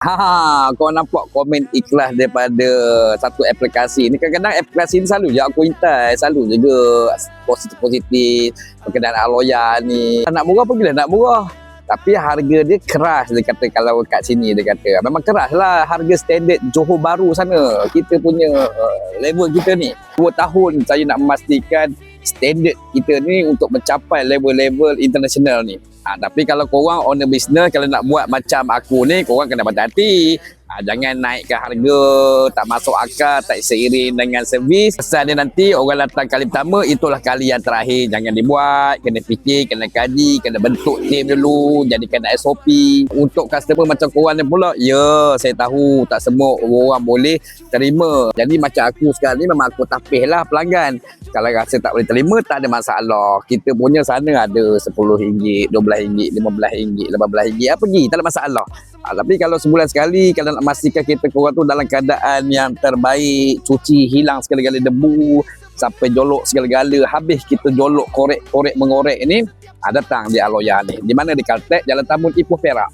Kau nampak komen ikhlas daripada satu aplikasi ni. Kadang-kadang aplikasi ni selalu je aku intai, selalu juga positif-positif berkenaan Aloya ni. Nak murah pergilah nak murah. Tapi harga dia keras, dia kata kalau kat sini dia kata. Memang keras lah harga standard Johor Bahru sana. Kita punya level kita ni. 2 tahun saya nak memastikan standard kita ni untuk mencapai level-level international ni. Tapi kalau korang owner business, kalau nak buat macam aku ni, korang kena berhati-hati. Jangan naikkan harga, tak masuk akal, tak seiring dengan servis. Pasal dia nanti orang datang kali pertama, itulah kali yang terakhir. Jangan dibuat, kena fikir, kena kaji, kena bentuk tim dulu, jadikan SOP. Untuk customer macam korang ni pula, ya saya tahu tak semua orang boleh terima. Jadi macam aku sekarang ni memang aku tapih lah pelanggan. Kalau rasa tak boleh terima, tak ada masalah. Kita punya sana ada RM10, RM12, RM15, RM18. Pergi, tak ada masalah. Tapi kalau sebulan sekali, kalau nak memastikan kita korang tu dalam keadaan yang terbaik, cuci hilang segala-gala debu, sampai jolok segala-gala, habis kita jolok, korek mengorek ni, datang di Aloya ni. Di mana di Caltex, Jalan Tamun Ipoh Perak.